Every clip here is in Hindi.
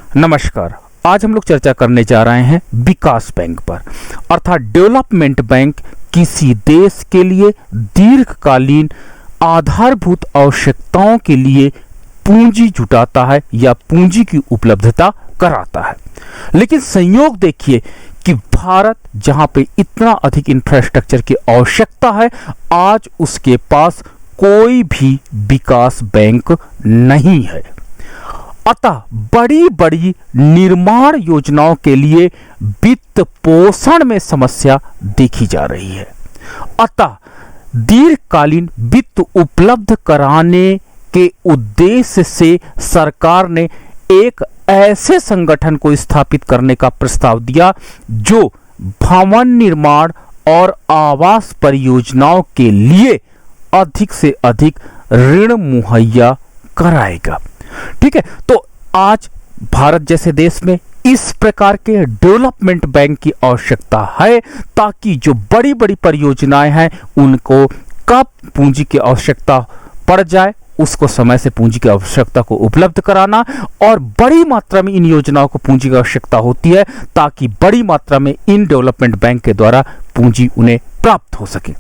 नमस्कार। आज हम लोग चर्चा करने जा रहे हैं विकास बैंक पर, अर्थात डेवलपमेंट बैंक किसी देश के लिए दीर्घकालीन आधारभूत आवश्यकताओं के लिए पूंजी जुटाता है या पूंजी की उपलब्धता कराता है। लेकिन संयोग देखिए कि भारत जहां पे इतना अधिक इंफ्रास्ट्रक्चर की आवश्यकता है, आज उसके पास कोई भी विकास बैंक नहीं है। अतः बड़ी बड़ी निर्माण योजनाओं के लिए वित्त पोषण में समस्या देखी जा रही है। अतः दीर्घकालीन वित्त उपलब्ध कराने के उद्देश्य से सरकार ने एक ऐसे संगठन को स्थापित करने का प्रस्ताव दिया जो भवन निर्माण और आवास परियोजनाओं के लिए अधिक से अधिक ऋण मुहैया कराएगा। ठीक है, तो आज भारत जैसे देश में इस प्रकार के डेवलपमेंट बैंक की आवश्यकता है ताकि जो बड़ी बड़ी परियोजनाएं हैं उनको कब पूंजी की आवश्यकता पड़ जाए उसको समय से पूंजी की आवश्यकता को उपलब्ध कराना, और बड़ी मात्रा में इन योजनाओं को पूंजी की आवश्यकता होती है ताकि बड़ी मात्रा में इन डेवलपमेंट बैंक के द्वारा पूंजी उन्हें प्राप्त हो सके।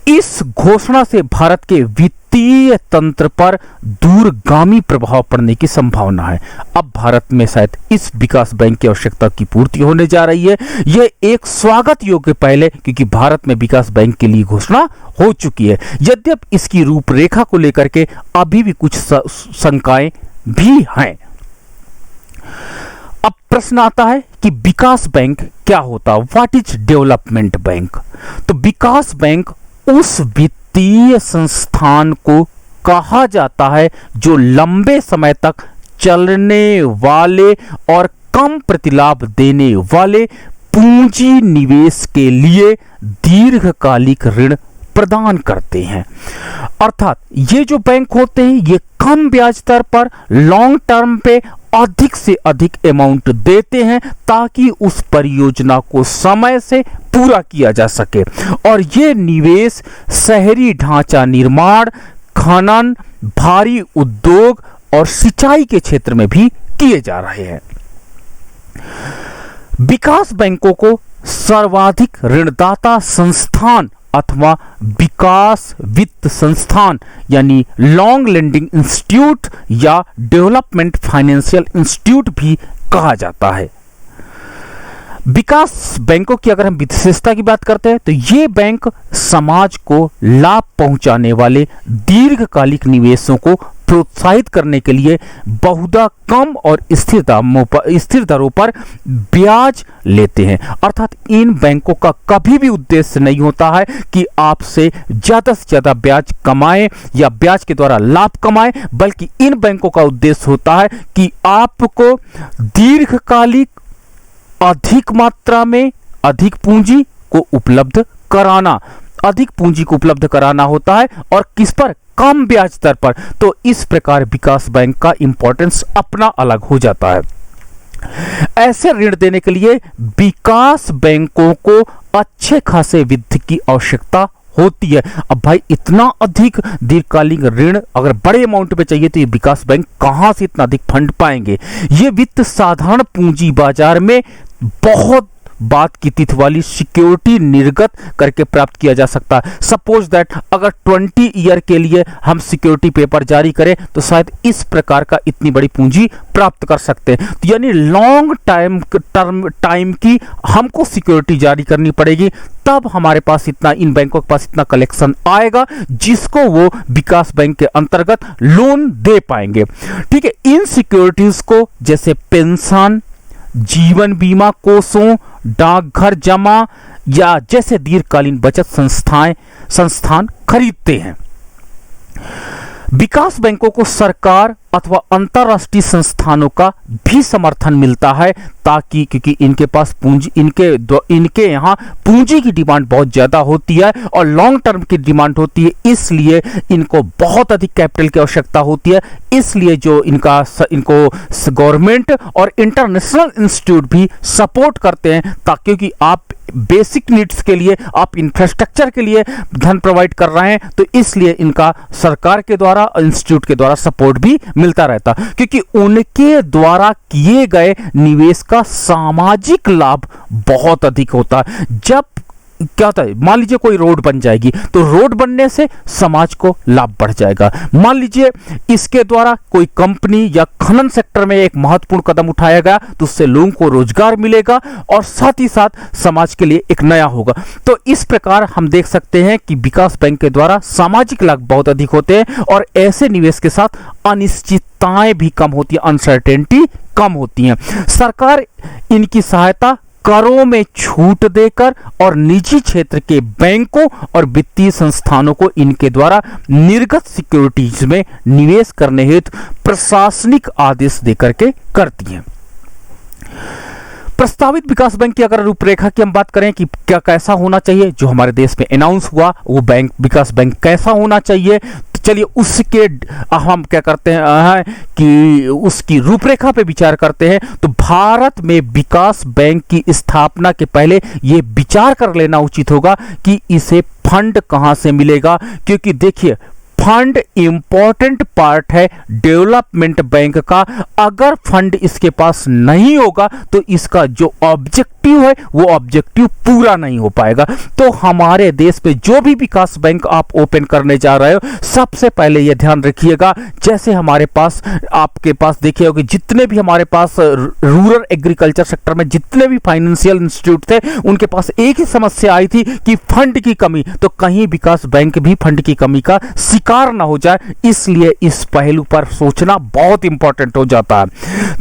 इस घोषणा से भारत के वित्तीय तंत्र पर दूरगामी प्रभाव पड़ने की संभावना है। अब भारत में शायद इस विकास बैंक की आवश्यकता की पूर्ति होने जा रही है। यह एक स्वागत योग्य पहले, क्योंकि भारत में विकास बैंक के लिए घोषणा हो चुकी है। यद्यपि इसकी रूपरेखा को लेकर के अभी भी कुछ शंकाएं भी हैं। अब प्रश्न आता है कि विकास बैंक क्या होता है, व्हाट इज डेवलपमेंट बैंक। तो विकास बैंक उस वित्तीय संस्थान को कहा जाता है जो लंबे समय तक चलने वाले और कम प्रतिलाभ देने वाले पूंजी निवेश के लिए दीर्घकालिक ऋण प्रदान करते हैं। अर्थात ये जो बैंक होते हैं ये कम ब्याज दर पर लॉन्ग टर्म पे अधिक से अधिक अमाउंट देते हैं ताकि उस परियोजना को समय से पूरा किया जा सके। और ये निवेश शहरी ढांचा निर्माण, खनन, भारी उद्योग और सिंचाई के क्षेत्र में भी किए जा रहे हैं। विकास बैंकों को सर्वाधिक ऋणदाता संस्थान अथवा विकास वित्त संस्थान यानी लॉन्ग लेंडिंग इंस्टीट्यूट या डेवलपमेंट फाइनेंशियल इंस्टीट्यूट भी कहा जाता है। विकास बैंकों की अगर हम विशेषता की बात करते हैं तो ये बैंक समाज को लाभ पहुंचाने वाले दीर्घकालिक निवेशों को प्रोत्साहित करने के लिए बहुधा कम और स्थिर दरों पर ब्याज लेते हैं। अर्थात इन बैंकों का कभी भी उद्देश्य नहीं होता है कि आपसे ज्यादा से ज्यादा ब्याज कमाएं या ब्याज के द्वारा लाभ कमाएं, बल्कि इन बैंकों का उद्देश्य होता है कि आपको दीर्घकालिक अधिक मात्रा में अधिक पूंजी को उपलब्ध कराना, अधिक पूंजी को उपलब्ध कराना होता है, और किस पर, कम ब्याज दर पर। तो इस प्रकार विकास बैंक का इंपॉर्टेंस अपना अलग हो जाता है। ऐसे ऋण देने के लिए विकास बैंकों को अच्छे खासे वित्त की आवश्यकता होती है। अब भाई इतना अधिक दीर्घकालीन ऋण अगर बड़े अमाउंट पे चाहिए तो ये विकास बैंक कहां से इतना अधिक फंड पाएंगे। ये वित्त साधारण पूंजी बाजार में बहुत बात की तिथि वाली सिक्योरिटी निर्गत करके प्राप्त किया जा सकता है। सपोज दैट अगर 20 ईयर के लिए हम सिक्योरिटी पेपर जारी करें तो शायद इस प्रकार का इतनी बड़ी पूंजी प्राप्त कर सकते हैं। तो यानी लॉन्ग टाइम की हमको सिक्योरिटी जारी करनी पड़ेगी, तब हमारे पास इतना, इन बैंकों के पास इतना कलेक्शन आएगा जिसको वो विकास बैंक के अंतर्गत लोन दे पाएंगे। ठीक है, इन सिक्योरिटीज को जैसे पेंशन, जीवन बीमा कोषों, डाकघर जमा या जैसे दीर्घकालीन बचत संस्थान खरीदते हैं। विकास बैंकों को सरकार अथवा अंतरराष्ट्रीय संस्थानों का भी समर्थन मिलता है ताकि, क्योंकि इनके पास पूंजी, इनके यहाँ पूंजी की डिमांड बहुत ज्यादा होती है और लॉन्ग टर्म की डिमांड होती है, इसलिए इनको बहुत अधिक कैपिटल की आवश्यकता होती है। इसलिए जो इनको गवर्नमेंट और इंटरनेशनल इंस्टीट्यूट भी सपोर्ट करते हैं ताकि, क्योंकि आप बेसिक नीड्स के लिए, आप इंफ्रास्ट्रक्चर के लिए धन प्रोवाइड कर रहे हैं, तो इसलिए इनका सरकार के द्वारा, इंस्टीट्यूट के द्वारा सपोर्ट भी मिलता रहता, क्योंकि उनके द्वारा किए गए निवेश का सामाजिक लाभ बहुत अधिक होता है। जब क्या होता है, मान लीजिए कोई रोड बन जाएगी, तो रोड बनने से समाज को लाभ बढ़ जाएगा। मान लीजिए इसके द्वारा कोई कंपनी या खनन सेक्टर में एक महत्वपूर्ण कदम उठाया गया, तो उससे लोगों को रोजगार मिलेगा और साथ ही साथ समाज के लिए एक नया होगा। तो इस प्रकार हम देख सकते हैं कि विकास बैंक के द्वारा सामाजिक लाभ बहुत अधिक होते हैं और ऐसे निवेश के साथ अनिश्चितताएं भी कम होती है, अनसर्टेनिटी कम होती है। सरकार इनकी सहायता करों में छूट देकर और निजी क्षेत्र के बैंकों और वित्तीय संस्थानों को इनके द्वारा निर्गत सिक्योरिटीज में निवेश करने हेतु प्रशासनिक आदेश देकर के करती है। प्रस्तावित विकास बैंक की अगर रूपरेखा की हम बात करें कि क्या कैसा होना चाहिए, जो हमारे देश में अनाउंस हुआ वो बैंक, विकास बैंक कैसा होना चाहिए, तो चलिए उसके हम क्या करते हैं कि उसकी रूपरेखा पे विचार करते हैं। तो भारत में विकास बैंक की स्थापना के पहले ये विचार कर लेना उचित होगा कि इसे फंड कहां से मिलेगा, क्योंकि देखिए फंड इंपॉर्टेंट पार्ट है डेवलपमेंट बैंक का। अगर फंड इसके पास नहीं होगा तो इसका जो ऑब्जेक्टिव है वो ऑब्जेक्टिव पूरा नहीं हो पाएगा। तो हमारे देश में जो भी विकास बैंक आप ओपन करने जा रहे हो, सबसे पहले यह ध्यान रखिएगा, जैसे हमारे पास आपके पास देखिए होगी जितने भी हमारे पास रूरल एग्रीकल्चर सेक्टर में जितने भी फाइनेंशियल इंस्टीट्यूट थे, उनके पास एक ही समस्या आई थी कि फंड की कमी। तो कहीं विकास बैंक भी फंड की कमी का शिकार ना हो जाए, इसलिए इस पहलू पर सोचना बहुत इंपॉर्टेंट हो जाता है।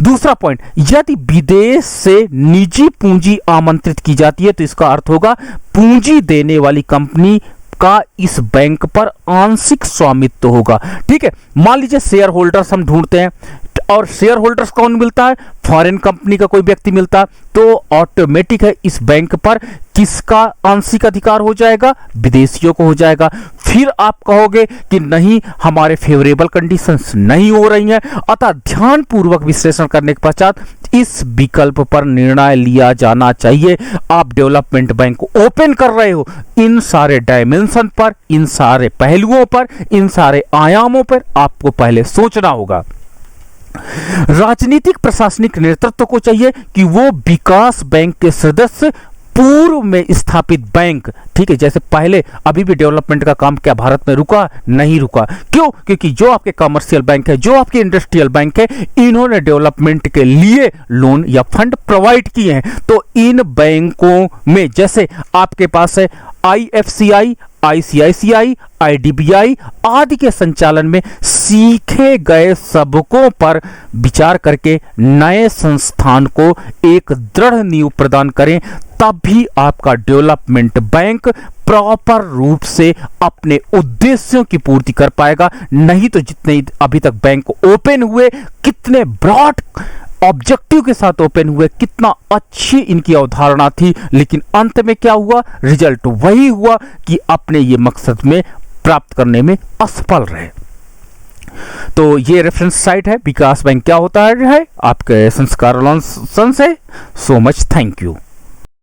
दूसरा पॉइंट, यदि विदेश से निजी पूंजी आमंत्रित की जाती है तो इसका अर्थ होगा पूंजी देने वाली कंपनी का इस बैंक पर आंशिक स्वामित्व होगा। ठीक है, मान लीजिए शेयर होल्डर्स हम ढूंढते हैं और शेयर होल्डर्स कौन मिलता है, फॉरेन कंपनी का कोई व्यक्ति मिलता है, तो ऑटोमेटिक है इस बैंक पर किसका आंशिक अधिकार हो जाएगा, विदेशियों को हो जाएगा। फिर आप कहोगे कि नहीं हमारे फेवरेबल कंडीशंस नहीं हो रही हैं, अतः ध्यानपूर्वक विश्लेषण करने के पश्चात इस विकल्प पर निर्णय लिया जाना चाहिए। आप डेवलपमेंट बैंक ओपन कर रहे हो, इन सारे डायमेंशन पर, इन सारे पहलुओं पर, इन सारे आयामों पर आपको पहले सोचना होगा। राजनीतिक प्रशासनिक नेतृत्व को चाहिए कि वो विकास बैंक के सदस्य पूर्व में स्थापित बैंक, ठीक है, जैसे पहले अभी भी डेवलपमेंट का काम क्या भारत में रुका, नहीं रुका। क्यों? क्योंकि जो आपके कमर्शियल बैंक है, जो आपके इंडस्ट्रियल बैंक है, इन्होंने डेवलपमेंट के लिए लोन या फंड प्रोवाइड किए हैं। तो इन बैंकों में जैसे आपके पास है IFCI, ICICI, IDBI आदि के संचालन में सीखे गए सबकों पर विचार करके नए संस्थान को एक दृढ़ नींव प्रदान करें, तब भी आपका डेवलपमेंट बैंक प्रॉपर रूप से अपने उद्देश्यों की पूर्ति कर पाएगा। नहीं तो जितने अभी तक बैंक ओपन हुए, कितने ब्रॉड ऑब्जेक्टिव के साथ ओपन हुए, कितना अच्छी इनकी अवधारणा थी, लेकिन अंत में क्या हुआ, रिजल्ट वही हुआ कि अपने ये मकसद में प्राप्त करने में असफल रहे। तो ये रेफरेंस साइट है विकास बैंक क्या होता है आपके संस्कार से। So much, thank you.